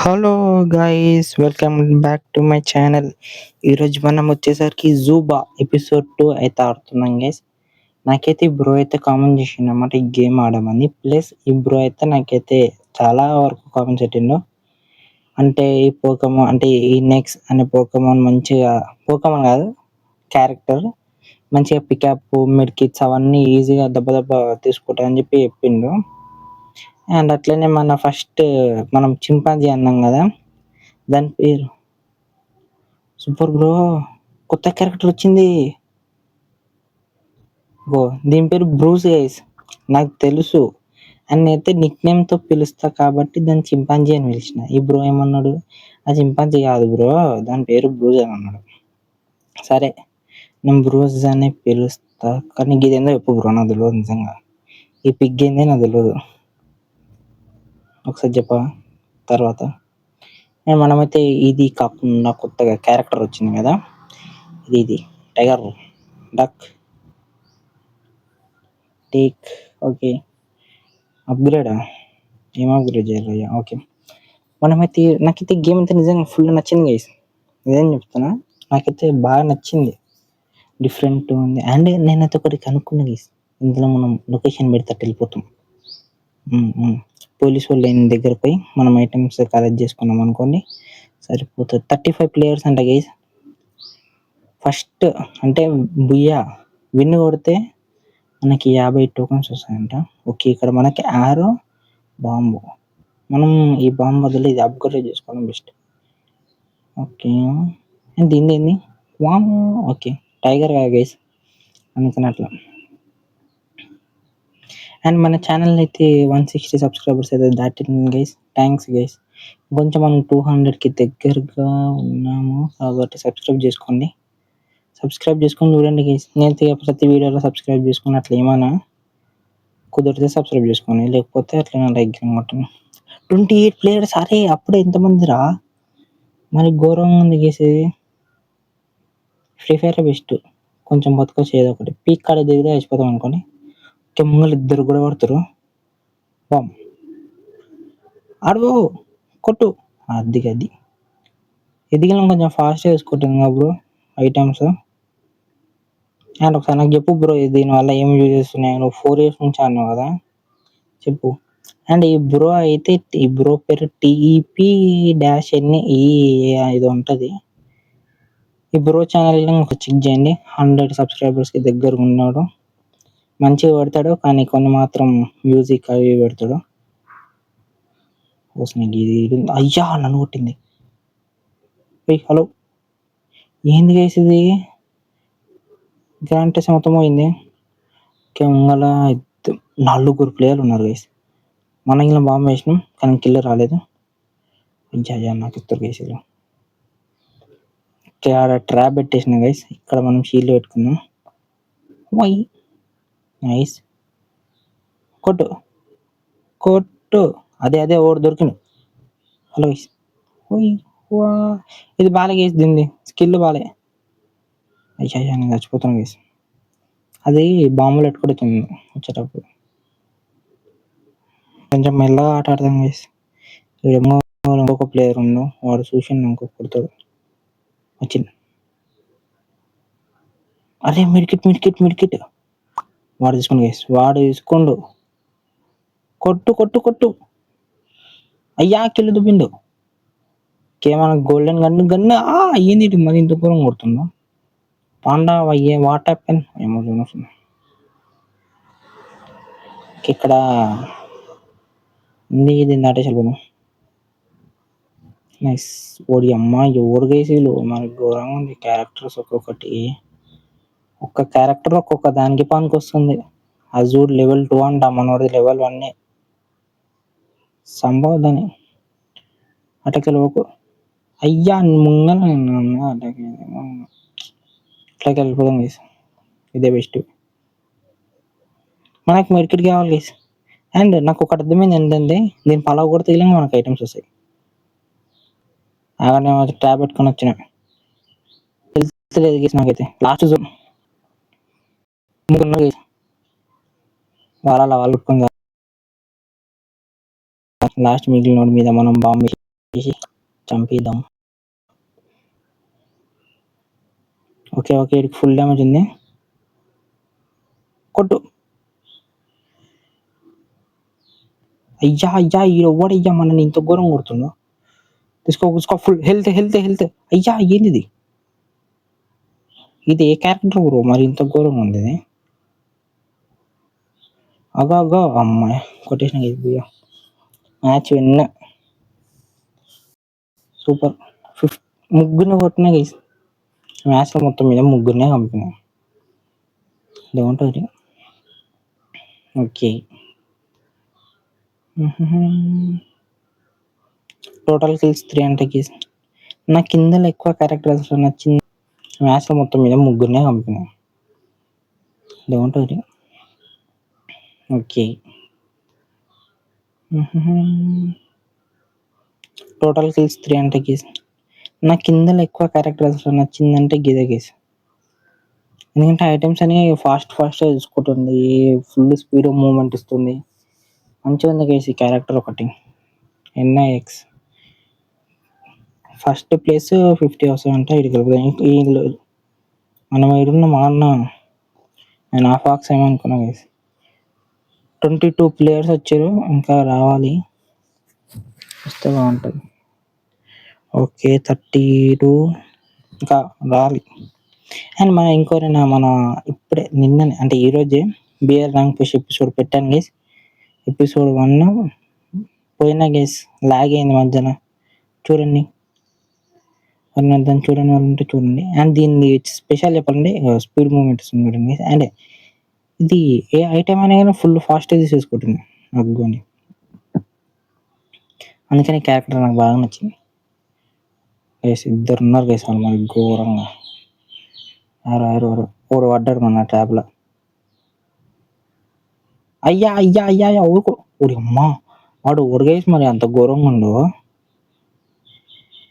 Hello guys, welcome back to my channel. ఈరోజు మనం వచ్చేసరికి జూబా ఎపిసోడ్ 2 అయితే ఆడుతున్నాం గైస్. నాకైతే ఈ బ్రో అయితే కామెంట్ చేసిండు అన్నమాట ఈ గేమ్ ఆడమని. ప్లస్ ఈ బ్రో అయితే నాకైతే చాలా వరకు కామెంట్స్ పెట్టిండు. అంటే ఈ పోకమోన్ అంటే ఈ నెక్స్ట్ అనే పోకమోన్ మంచిగా, పోకమోన్ కాదు క్యారెక్టర్ మంచిగా పికప్ మిడ్ కిట్స్ అవన్నీ ఈజీగా దెబ్బ దెబ్బ తీసుకుంటా అని చెప్పి చెప్పిండు. అండ్ అట్లనే మన ఫస్ట్ మనం చింపాంజీ అన్నాం కదా, దాని పేరు సూపర్ బ్రో, కొత్త క్యారెక్టర్ వచ్చింది. ఓ దీని పేరు బ్రూస్ గైస్, నాకు తెలుసు. అండ్ నేనైతే నిక్ నేమ్తో పిలుస్తా కాబట్టి దాన్ని చింపాంజీ అని పిలిచిన. ఈ బ్రో ఏమన్నాడు, ఆ చింపాంజీ కాదు బ్రో, దాని పేరు బ్రూస్ అని అన్నాడు. సరే నేను బ్రూస్ అనే పిలుస్తా, కానీ ఇది ఏందో చెప్పు బ్రో, నాకు తెలియదు నిజంగా. ఈ పిగ్ ఏంది నాకు తెలియదు, ఒకసారి చెప్పా తర్వాత. అండ్ మనమైతే ఇది కాకుండా కొత్తగా క్యారెక్టర్ వచ్చింది కదా, ఇది టైగర్ డక్ టేక్. ఓకే, అప్గ్రేడా? ఏం అప్గ్రేడ్ చేయాలి? ఓకే, మనమైతే నాకైతే గేమ్ అయితే నిజంగా ఫుల్ నచ్చింది గైస్, నిజం చెప్తున్నా. నాకైతే బాగా నచ్చింది, డిఫరెంట్ ఉంది. అండ్ నేనైతే ఒకటి కనుక్కున్నా గైస్, ఇందులో మనం లొకేషన్ పెడితే వెళ్ళిపోతాం. పోలీస్ వాళ్ళు లైన్ దగ్గర పోయి మనం ఐటమ్స్ కలెక్ట్ చేసుకున్నాం అనుకోండి, సరిపోతుంది. 35 ప్లేయర్స్ అంట గైస్. ఫస్ట్ అంటే బుయ్యా విన్ కొడితే మనకి 50 టోకన్స్ వస్తాయంట. ఓకే, ఇక్కడ మనకి ఆరో బాంబు, మనం ఈ బాంబు బదులు ఇది అప్గ్రేడ్ చేసుకోవడం బెస్ట్. ఓకే, అండ్ దీన్ని ఏంది వామ్. ఓకే, టైగర్ కదా గైస్, అందుకని అట్లా. అండ్ మన ఛానల్ అయితే 160 సబ్స్క్రైబర్స్ అయితే దాటింది గైస్, థ్యాంక్స్ గైస్. కొంచెం మనం 200కి దగ్గరగా ఉన్నాము కాబట్టి సబ్స్క్రైబ్ చేసుకోండి. సబ్స్క్రైబ్ చేసుకొని చూడండి గైస్. నేనైతే ప్రతి వీడియోలో సబ్స్క్రైబ్ చేసుకుని అట్లా ఏమైనా కుదిరితే సబ్స్క్రైబ్ చేసుకోండి, లేకపోతే అట్లా లైక్ అనమాట. 28 ప్లేయర్స్, అరే అప్పుడే ఎంతమంది రా, మరి ఘోరంగా ఉంది గేసేది. ఫ్రీ ఫైర్ బెస్ట్, కొంచెం బతకొచ్చు ఏదో ఒకటి. పీక్ కాడ దిగితే చచ్చిపోతాం అనుకోండి. ముంగలు ఇద్దరు కూడా పడతారు. బామ్ అడుగు కొట్టు, అది గది ఎదిగిన కొంచెం ఫాస్ట్గా వేసుకుంటుంది కదా బ్రో ఐటమ్స్. అండ్ ఒకసారి నాకు చెప్పు బ్రో, దీనివల్ల ఏం యూజ్ చేస్తున్నాయి? నువ్వు 4 years నుంచి అన్నావు కదా, చెప్పు. అండ్ ఈ బ్రో అయితే, ఈ బ్రో పేరు TEP-NE ఇది ఉంటుంది. ఈ బ్రో ఛానల్ని ఒక చెక్ చేయండి, 100 సబ్స్క్రైబర్స్కి దగ్గరగా ఉన్నాడు. మంచిగా పెడతాడు, కానీ కొన్ని మాత్రం మ్యూజిక్ అవి పెడతాడు. అయ్యా నన్ను కొట్టింది. హలో, ఏంది వేసేది? గ్రాండ్ టెస్ట్ మొత్తం పోయింది. ముంగల 4 ప్లేయర్లు ఉన్నారు గైస్. మనం ఇలా బాంబు వేసినాం కానీ కిల్లర్ రాలేదు. అయ్యా నాకు ఇద్దరు వేసేది. ఆడ ట్రాప్ పెట్టేసిన గైస్, ఇక్కడ మనం షీల్డ్ పెట్టుకుందాం. వై నైస్, కొట్టు కొట్టు, అదే ఓడి దొరికిండు. హలో గైస్, వా ఇది బాగా గేసి, దీన్ని స్కిల్ బాలే. అయ్యా నేను చచ్చిపోతాను గేసి, అది బాంబులు పెట్టుకుంటుంది వచ్చేటప్పుడు. కొంచెం మెల్లగా ఆట ఆడదాం గేసి. ఇంకొక ప్లేయర్ ఉండు, వాడు చూసి ఇంకొక కొడతాడు. వచ్చింది, అరే మిడ్కిట్ వాడు తీసుకోండి గేసి, వాడు తీసుకోండు. కొట్టు అయ్యా కిల్లు దుబ్బిండు. కేవలం గోల్డెన్ గన్ను ఏంది మరి ఇంత దూరం కొడుతుందో. పాండా అయ్యే వాట్ హ్యాపెన్ ఏమో చూస్తుంది. ఇక్కడ ఇది దాటేసి వెళ్ళిపోదాం. నైస్, ఓడి అమ్మ ఎవరు గేసీలు, మనకి ఘోరంగా ఉంది క్యారెక్టర్స్. ఒక్కొక్కటి ఒక్క క్యారెక్టర్ ఒక్కొక్క దానికి పనికి వస్తుంది. అజూర్ లెవెల్ 2 అంట, మనోడిది లెవెల్ 1. సంభవదని అటకెళ్ళిపోకు. అయ్యా ముంగల అట్లకి వెళ్ళిపోదాం గేసి, ఇదే బెస్ట్. మనకు మెడికెట్ కావాలి గేసి. అండ్ నాకు ఒకటి అర్థమైంది ఏంటంటే, దీన్ని పలావ్ కూడా తగిలింగా మనకు ఐటమ్స్ వస్తాయి. అలానే ట్యాబ్ పెట్టుకొని వచ్చిన తెలుస్తలేదు గేసి నాకైతే. లాస్ట్ జోన్ వాళ్ళు పెట్టుకుని లాస్ట్ మిగిలిన మీద మనం బాంబు చంపేద్దాం. ఓకే. ఈడికి ఫుల్ డ్యామేజ్ ఉంది. కొట్టు. అయ్యా! ఈడెవ్వడయ్యా మనల్ని ఇంత ఘోరంగా కొడుతుండు. తీసుకో ఫుల్ హెల్త్. అయ్యా! ఏందిది? ఇది ఏ క్యారెక్టర్ బ్రో మరి ఇంత ఘోరంగా ఉంది ఇది? అగో అమ్మాయి కొట్టేసిన గైస్. Match win. సూపర్. ముగ్గురిని కొట్టినా గైస్. మ్యాచ్లో మొత్తం మీద ముగ్గురినే చంపిన. ఏముంటుంది? ఓకే. టోటల్ కిల్స్ 3 అంటే గైస్. నా కిందలో ఎక్కువ క్యారెక్టర్స్ నచ్చింది. మ్యాచ్లో మొత్తం మీద ముగ్గురినే చంపిన. ఏముంటుంది? ఓకే. టోటల్ కిల్స్ 3 అంటే గైస్. నా కిందలో ఎక్కువ క్యారెక్టర్స్ నచ్చిందంటే గిదే గైస్. ఎందుకంటే ఐటమ్స్ అని ఫాస్ట్గా తీసుకుంటుంది, ఫుల్ స్పీడ్ మూవ్మెంట్ ఇస్తుంది. మంచిగా ఉంది గైస్ ఈ క్యారెక్టర్ ఒకటి. NIX ఫస్ట్ ప్లేస్ 50 వస్తాయంట. వీళ్ళు మనం ఈడున్న మా అన్న నేను ఆ ఫాక్స్ ఏమనుకున్నా గైస్. 22 ప్లేయర్స్ వచ్చారు, ఇంకా రావాలి, వస్తే బాగుంటుంది. ఓకే 32 ఇంకా రావాలి. అండ్ ఇంకోరైనా మన ఇప్పుడే నిన్ననే అంటే ఈరోజే బిఆర్ ర్యాంక్ పుష్ ఎపిసోడ్ పెట్టాను గైస్. ఎపిసోడ్ 1 పోయినా గైస్, లాగ్ అయింది మధ్యన. చూడండి, దాన్ని చూడని వాళ్ళు ఉంటే చూడండి. అండ్ దీన్ని స్పెషల్ చెప్పాలంటే స్పీడ్ మూమెంట్ ఇస్తుంది చూడండి. అండ్ ఇది ఏ ఐటమ్ అయినా కానీ ఫుల్ ఫాస్ట్గా తీసేసుకుంటుంది అగ్గుని. అందుకని క్యారెక్టర్ నాకు బాగా నచ్చింది గైస్. ఇద్దరు ఉన్నారు గైస్ వాళ్ళు మరి ఘోరంగా. ఓడు పడ్డాడు మన ట్యాబ్లో. అయ్యా ఊరుకో. ఓడి అమ్మా, వాడు ఓడిగేసి మరి అంత ఘోరంగా ఉండు.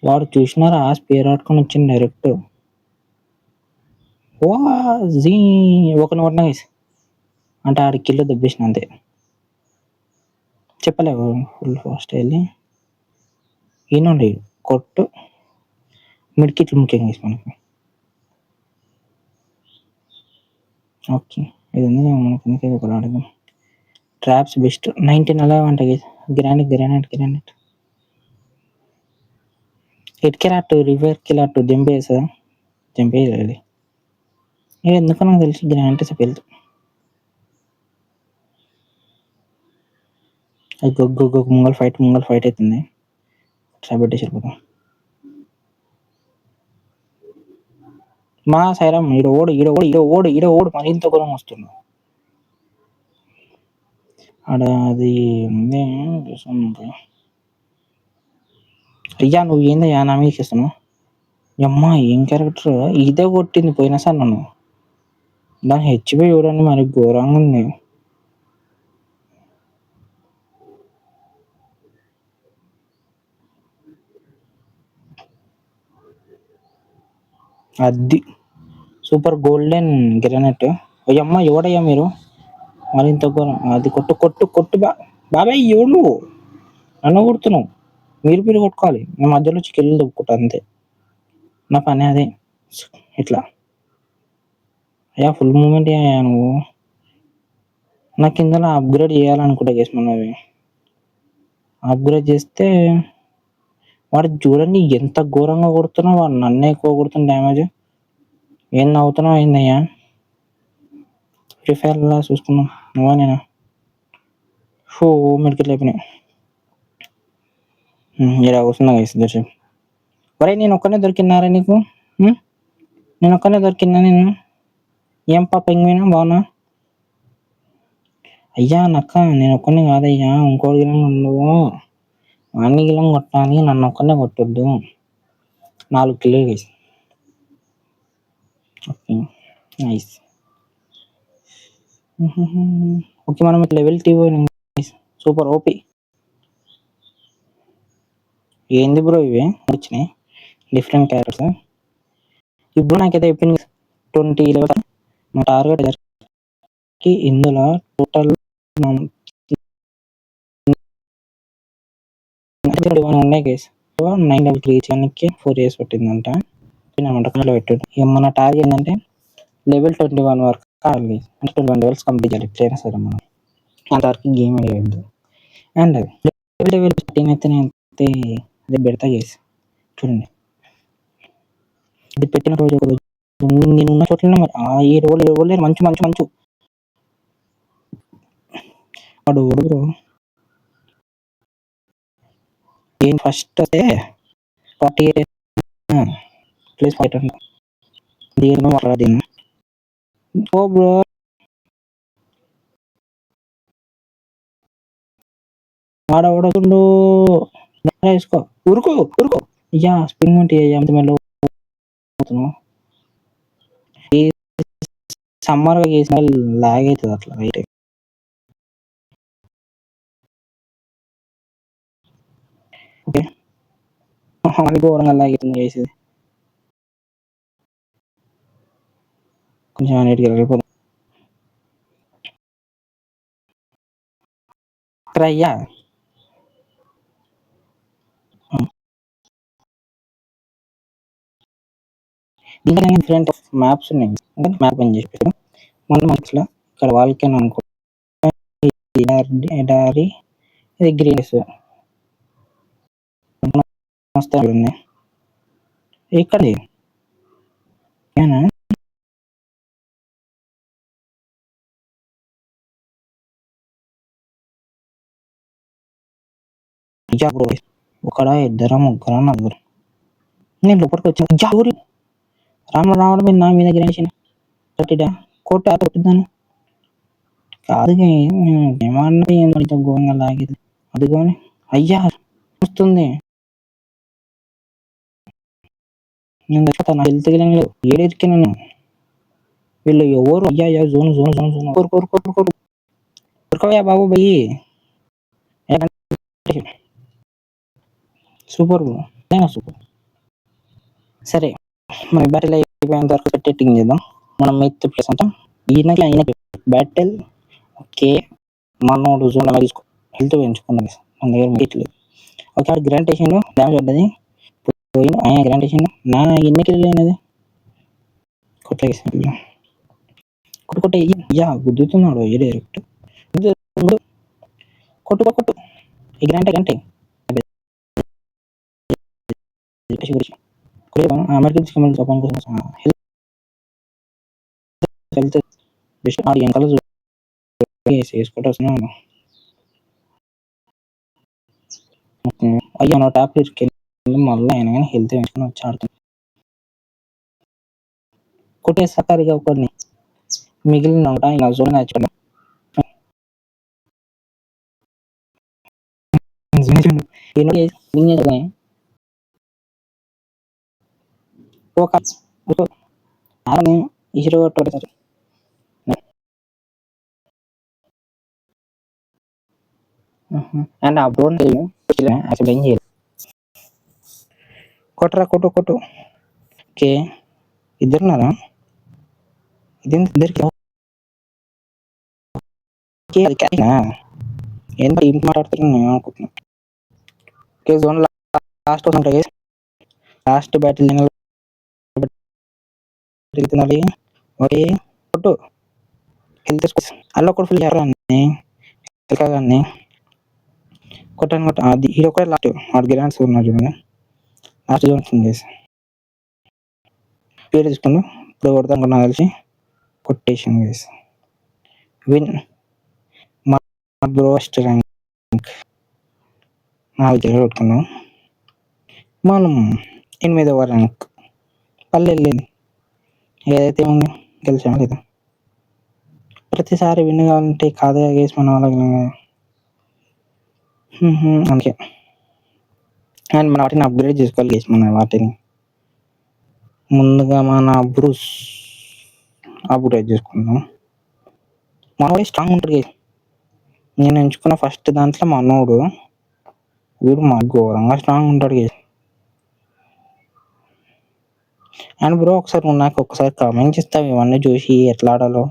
వాడు చూసినారా స్పేర్ ఆడుకొని వచ్చింది డైరెక్ట్. ఓ జీ ఒకరిని కొట్టిన గైస్, అంటే ఆడి కిల్లు దెబ్బేసిన అంతే. చెప్పలేవు ఫుల్ ఫాస్ట్ వెళ్ళి ఈయనండి కొట్టు. మిడ్కిట్లు ముఖ్యం గైస్ మనకి. ఓకే ఇది ఉంది మనకి, ఎందుకు ఒకటి ఆడదాం. ట్రాప్స్ బెస్ట్ 19 అలా అంట గైస్. గ్రానైట్ ఎట్కెరాట్ రివర్ కిలాట్ జంపేసా జంపేయాలి. ఎందుకో నాకు తెలిసి గ్రానైట్ వెళ్తూ ముంగల్ ఫైట్ అవుతుంది. ట్రాబెట్టేసి వెళ్ళిపోతాం. మా సైరం ఈడ ఓడు మరింత ఘోరం వస్తున్నాడు. ఆడ అది అయ్యా నువ్వు ఏందయ్యా నా మీద ఇస్తున్నావు? అమ్మా ఏం క్యారెక్టర్ ఇదే కొట్టింది పోయినా సార్ నన్ను. దాని హెచ్పి చూడండి మరి ఘోరంగా ఉంది. అది సూపర్ గోల్డెన్ గ్రానైట్. అయ్యమ్మ ఎవడయ్యా మీరు మరింత ఘోరం. అది కొట్టు బాబాయ్ ఎవడు నువ్వు నన్ను కొడుతున్నావు? మీరు కొట్టుకోవాలి, నేను మధ్యలో వచ్చి కిల్లు దొక్కుంటా అంతే. నా పని అదే. ఇట్లా అయ్యా ఫుల్ మూమెంట్ అయ్యా నువ్వు. నా కింద అప్గ్రేడ్ చేయాలనుకుంటా గేస్. మనవి అప్గ్రేడ్ చేస్తే వాడు చూడండి ఎంత ఘోరంగా కొడుతున్నావు. వాడు నన్నే ఎక్కువ కొడుతున్న డ్యామేజ్. ఏం నవ్వుతున్నావు ఏందయ్యా? ఫ్రీ ఫైర్లా చూసుకున్నాం నువ్వా నేనా? మెడికల్ అయిపోయినాయి. ఇలా కూర్చున్నా గైస్ దర్శనం. ఒరే నేను ఒక్కనే దొరికినారా నీకు? నేను ఒక్కనే దొరికినా నేను? ఏం పాప ఎంగినా బాగున్నా? అయ్యా నక్క నేను ఒక్కనే కాదయ్యా, ఇంకోటి గిలం నువ్వు అన్ని గిలం కొట్టాలి, నన్ను ఒక్కనే కొట్టొద్దు. 4 kilo guys. Okay nice. Okay మనం లెవెల్ 2 సూపర్ ఓపీ. ఏంది బ్రో ఇవి వచ్చినాయి డిఫరెంట్ క్యారెక్టర్స్. ఇప్పుడు నాకైతే చెప్పింది 20 లెవెల్ మా టార్గెట్. ఇందులో టోటల్ ఉన్నాయి గైస్. 9 reach 4 years పట్టిందంట. పెట్టాడు. ఇక మన టార్గెట్ ఏంటంటే లెవెల్ 21 వరకు ఆడాలి. అంటే 21 లెవెల్స్ కంప్లీట్ చేయాలి ఎట్లయినా సరే మనం. అంతవరకు గేమ్ వేయద్దు. అండ్ లెవెల్ 15 అయితే నేనైతే రేపు పెడతా చేసి చూడండి. ఇది పెట్టిన రోజు ఒక రోజు నేను ఉన్న చోట్లనే మరి ఈ రోజు మంచు మంచు మంచు వాడు బ్రో ఏం ఫస్ట్ వస్తే 48 ప్లేస్ ఫైట్ అంట దీని మాట్లాడింది. ఓ బ్రో వాడవడకుండా వేసుకో ఉరుకో ఉరుకో ఇయ్యా స్పిన్ ఉంటే ఎంత మెల్ల పోతున్నావు. ఈ సమ్మర్గా చేసిన లాగ్ అవుతుంది అట్లా రైట్. ఓకే అది ఘోరంగా లాగ్ అవుతుంది చేసేది. కొంచెం అన్నిటికీ వెళ్ళిపోతుంది. అయ్యా ఇంకా డిఫరెంట్ మ్యాప్స్ ఉన్నాయి. అంటే మ్యాప్ అని చెప్పారు మన మనసులో ఇక్కడ వాళ్ళకే అనుకో ఎడారి ఇది గ్రీన్స్ వస్తాయి ఉన్నాయి ఇక్కడ ఒకడా ఇద్దరు ముగ్గురు నలుగురు నేను లోపలికి వచ్చాను. ఊరి రావడం మీద నా మీద గ్రహించిన కట్టిడా కోట కొట్టిద్దాను కాదు ఏమన్నా ఘోరంగా లాగేది అదిగోని అయ్యా వస్తుంది. నేను హెల్త్ ఏడెతికి నేను వీళ్ళు ఎవరు అయ్యా జోన్ జోన్ జోన్ జోన్ కోరు కోరు కోరు కోరు ఉరకవయ్యా బాబు బయ్యి సూపర్ సూపర్. సరే మన బ్యాటిల్ అయిపోయేంత వరకు సెట్టింగ్ చేద్దాం. మనం మిత్ ప్లేస్ అంటాం ఈయనకి బ్యాటిల్ ఓకే మనోడు జోన్ అలా తీసుకో హెల్త్ పెంచుకున్నది మన దగ్గర మిట్లేదు. ఒకసారి గ్రాంట్ వేసిండు డ్యామేజ్ పడ్డది ఆయన గ్రాంట్ వేసిండు నా ఎన్నికి అయినది కొట్టేసి కొట్టు యా గుద్దుతున్నాడు ఏ డైరెక్ట్ కొట్టు కొట్టు ఈ గ్రాంటే గంటే హెల్త్ బెస్ట్ ఆడి వెనకాల వేసుకుంటూ వస్తున్నాను. అయ్యా నా టాప్ మళ్ళీ ఆయన కానీ హెల్త్ వేసుకుని వచ్చి ఆడుతున్నాను. కొట్టేసారిగా ఒకరిని మిగిలిన ఆయన జోన్ నచ్చడం హీరో అండ్ అప్పుడు అసలు ఏం చేయాలి కొట్టరా కొట్టు కొట్టు ఓకే ఇద్దరున్నారా ఇదేంటి ఇద్దరికి ఎంత ఇంటి మాట్లాడుతున్నాను నేను అనుకుంటున్నాను. జోన్ లాస్ట్ ఉంటాయి లాస్ట్ బ్యాటిల్ ఒకటి కొట్టు హెల్త్ అల్ల కూడా ఫుల్ చేయాలని కొట్టాను కొట్ట అది హీరో కూడా లాస్ట్ వాడు గ్రాండ్స్ ఉన్నారు చూడండి లాస్ట్ జోన్ చేసి పేరు తీసుకున్నాను. ఇప్పుడు కొడతాను నాకు తెలిసి కొట్టేసాను చేసి విన్ మా బ్రోస్ట్ ర్యాంక్ 4 కొట్టుకున్నాం. మనం 8వ ర్యాంక్ పల్లె వెళ్ళింది ఏదైతే ఉంది గెలిచాము లేదా ప్రతిసారి విన్ కావాలంటే కాదా గేసి మన వాళ్ళకి అందుకే అండ్ మన వాటిని అప్గ్రేడ్ చేసుకోవాలి గేసి మన వాటిని ముందుగా మన బ్రూస్ అప్గ్రేడ్ చేసుకుందాం. మనోడే స్ట్రాంగ్ ఉంటుంది గేసి నేను ఎంచుకున్న ఫస్ట్ దాంట్లో మనోడు వీడు మా ఘోరంగా స్ట్రాంగ్ ఉంటాడు గేసి. అండ్ బ్రో ఒకసారి నాకు ఒకసారి కామెంట్స్ ఇస్తావు ఇవన్నీ చూసి ఎట్లా ఆడాలో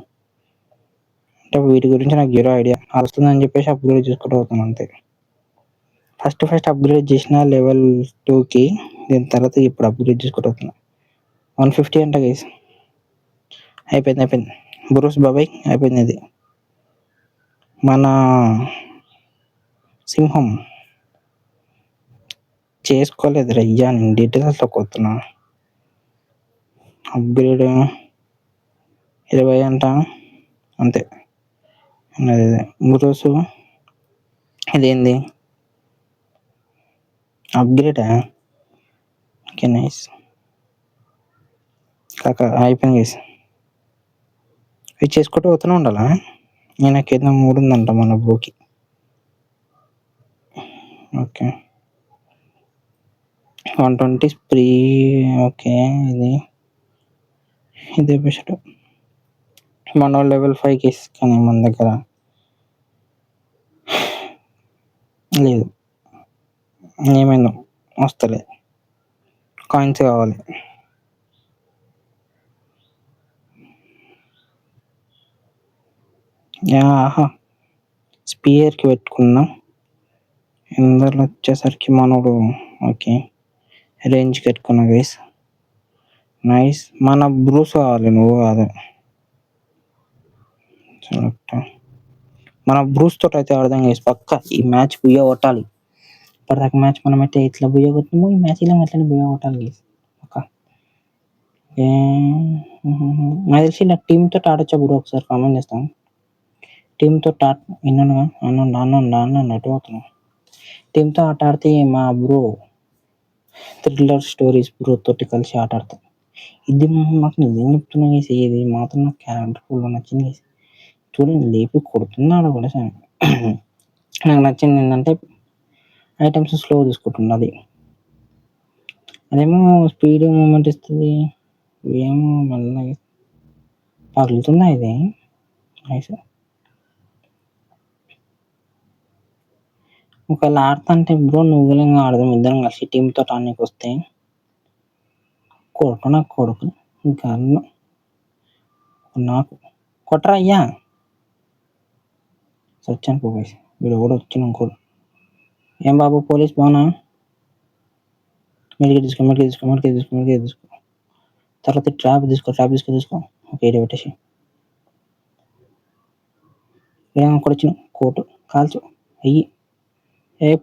అంటే వీటి గురించి నాకు జీరో ఐడియా వస్తుందని చెప్పేసి అప్గ్రేడ్ చేసుకుంటూ అవుతాను అంతే. ఫస్ట్ అప్గ్రేడ్ చేసిన లెవెల్ 2కి. దీని తర్వాత ఇప్పుడు అప్గ్రేడ్ చేసుకుంటూ వస్తున్నా. 150 అంట గైస్. అయిపోయింది. బ్రూస్ బాబాయ్ అయిపోయింది. ఇది మన సింహం చేసుకోలేదు రయ్యా. నేను డీటెయిల్స్లో కొడుతున్నా. అప్గ్రేడ్ 20 అంట అంతే. అదే బ్రూసు ఇదేంది అప్గ్రేడా? ఓకే నైస్ కాక అయిపోయింది గైస్. ఇది చేసుకుంటూ పోతూనే ఉండాలా? నేనకేదో 3 ఉందంట మన బ్రోకి. ఓకే 120 స్ప్రీ. ఓకే ఇదే బెస్ట్. మన లెవెల్ 5 కేస్ కానీ మన దగ్గర లేదు. ఏమైందో వస్తలే. కాయిన్స్ కావాలి. ఆహా స్పియర్కి పెట్టుకుందాం. ఇందులో వచ్చేసరికి మనోడు ఓకే రేంజ్కి పెట్టుకున్నా గైస్. నైస్. మన బ్రూస్ కావాలి, నువ్వు కాదు. మన బ్రూస్ తోటి అయితే ఆడదాం గైస్ పక్క. ఈ మ్యాచ్ బుయ్య కొట్టాలి. ఇప్పటిదాకా మ్యాచ్ మనం అయితే ఇట్లా బుయ్య కొట్టినాము. ఈ మ్యాచ్ ఇలా అట్లనే బుయ్య కొట్టాలి గైస్ పక్క. నాకు తెలిసి ఇలా టీమ్ తోటి ఆడొచ్చా బ్రో? ఒకసారి కామెంట్ చేస్తాం. టీంతో అన్న నెట్వర్క్ టీంతో ఆట ఆడితే మా బ్రో థ్రిల్లర్ స్టోరీస్ బ్రో తోటి కలిసి ఆట ఆడతాం. ఇది నాకు నిజం చెప్తున్నా గైస్. ఇది మాత్రం నాకు క్యారెక్టర్ నచ్చింది గైస్. చూడండి లేపి కొడుతున్నాడు కూడా. నాకు నచ్చింది ఏంటంటే ఐటమ్స్ స్లో తీసుకుంటుంది. అదేమో స్పీడ్ మూమెంట్ ఇస్తుంది. ఏమో మెల్లగా పగులుతుందా ఇది. నైస్. ఒకవేళ ఆడుతుంటే బ్రో నువ్వు ఆడదాం ఇద్దరం కలిసి టీంతో ఆడడానికి వస్తే. కొడుకు నాకు కొడుకు ఇంకా నాకు కొట్టరా అయ్యా. సచ్చాను పోయి వీడు కూడా వచ్చిన ఇంకోడు. ఏం బాబు పోలీస్ బాగున్నా? మెడికి తీసుకో. తర్వాత ట్రాప్ తీసుకో. ఓకే ఇది పెట్టేసి ఏమో వచ్చిన కోటు కాల్చు అయ్యి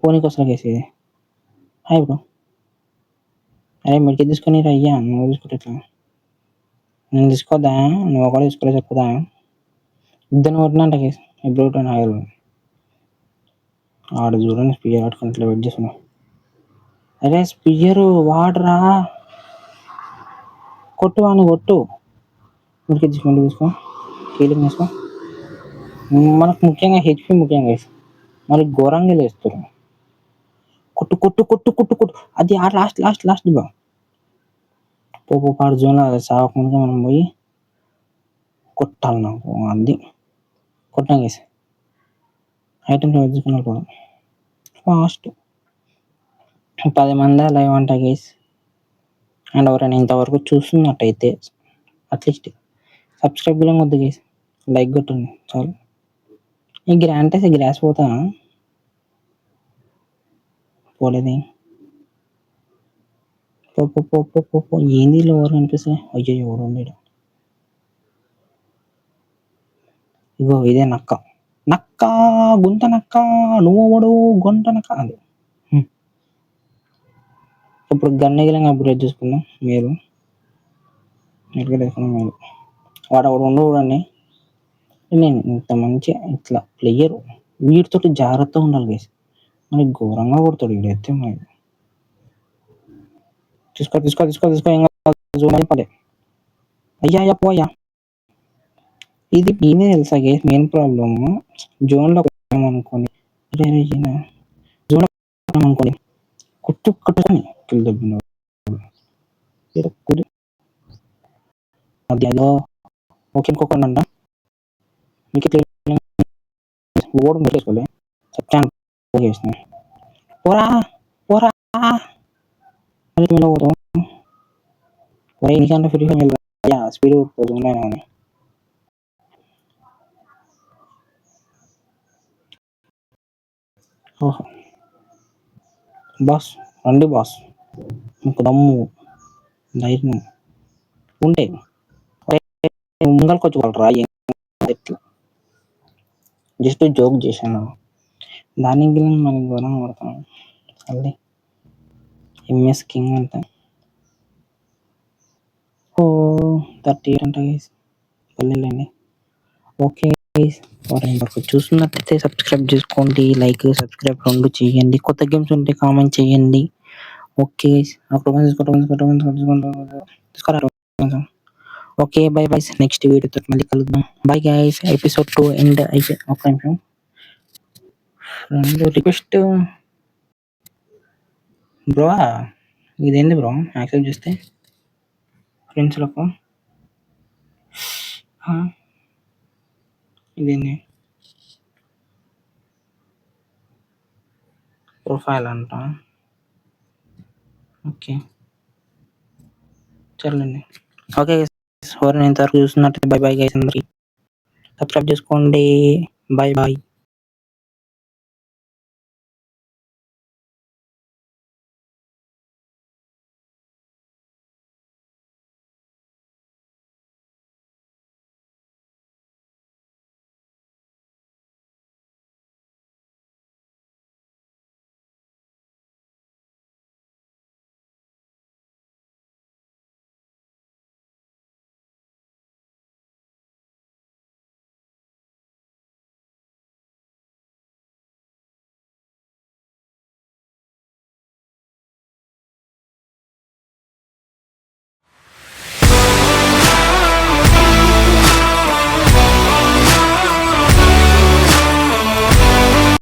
పోనీకి వస్తా కేసు ఇది. Hi bro. అరే మెడికి తీసుకొని అయ్యా. నువ్వు తీసుకుంటే ఎట్లా? నేను తీసుకోద్దా? నువ్వు ఒకటి తీసుకోలే చెప్పుదా? ఇద్దరు కొట్టినంట కేసు ఇప్పుడు ఆగలు ఆడ చూడండి. స్పీయర్ ఆడుకుని ఇట్లా వెయిట్ చేస్తున్నావు. అరే స్పీయరు వాడరా. కొట్టు మెడికి తీసుకో. హీలింగ్ తీసుకో. మనకు ముఖ్యంగా హెచ్పి ముఖ్యం గైస్. మరి ఘోరంగా లేస్తారు. కొట్టు. అది ఆ లాస్ట్ బా పాడు జోన్ సాగకుండా మనం పోయి కొట్టాలి. నాకు అది కొట్టాం గేసి ఐటమ్స్ వెతుకున్నారు కూడా ఫాస్ట్. 10 మంది లైవ్ అంట గేస్. అండ్ ఎవరైనా ఇంతవరకు చూస్తున్నట్టయితే అట్లీస్ట్ సబ్స్క్రైబ్ కూడా వద్దు గేస్. లైక్ కొట్టండి చాలు. ఈ గ్రాస్ పోతా పోలేదే. ఏంది ఎవరు కనిపిస్తుంది? అయ్యో ఎవరు ఉండేడు. ఇగో ఇదే నక్క గుంట నక్క. నువ్వు గుంట నక్క. అది ఇప్పుడు గన్నగిలంగా అప్గ్రేడ్ చేసుకుందాం. మీరు వాడు ఒకడు ఉండకూడండి. నేను ఇంత మంచి ఇట్లా ప్లేయర్ వీటితోటి జాగ్రత్తగా ఉండాలి గేసి. మనకి ఘోరంగా కొడతాడు వీడు. ఎత్తే మరి తీసుకో. అయ్యా పోయా. ఇది నేనే తెలుసా గేస్ మెయిన్ ప్రాబ్లమ్. జోన్లో అనుకోని జోన్ అనుకోని కట్టుకొని అదేదో ఓకే ఇంకొకండి మీకు ఓడు మీరేసుకోలే చెప్తాను. పోరా నీకంటే ఫ్రీ స్పీడ్ ఉన్నాయని. ఓహో బాస్ రండి బాస్, మీకు దమ్ము ధైర్యం ఉంటే ముంగల్కొచ్చుకోవాలరా. ఎట్లా జస్ట్ జోక్ చేశాను, దానికి మనకి ఘోరంగా కొడతాను. మళ్ళీ ఎంఎస్ కింగ్ అంట. ఓ 38 అంట గైస్, పల్లెలండి. ఓకే గైస్, వరకు చూస్తున్నట్లయితే సబ్స్క్రైబ్ చేసుకోండి, లైక్ సబ్స్క్రైబ్ రెండు చేయండి. కొత్త గేమ్స్ ఉంటే కామెంట్ చేయండి. Okay okay, by by. Next వీడియోతో మళ్ళీ కలుద్దాం. Bye guys. ఎపిసోడ్ 2 ఎండ్ అయిపోయి ఒక నిమిషం రిక్వెస్ట్ బ్రో. ఇదేంది బ్రో యాక్సెప్ట్ చేస్తే ఫ్రెండ్స్లకు ఇదేంది ప్రొఫైల్ అంట. ఓకే సర్లేండి. ఓకే ఎవరైనా ఇంతవరకు చూస్తున్నట్టు బై బై గైస్, అందరికి సబ్స్క్రైబ్ చేసుకోండి. Bye bye.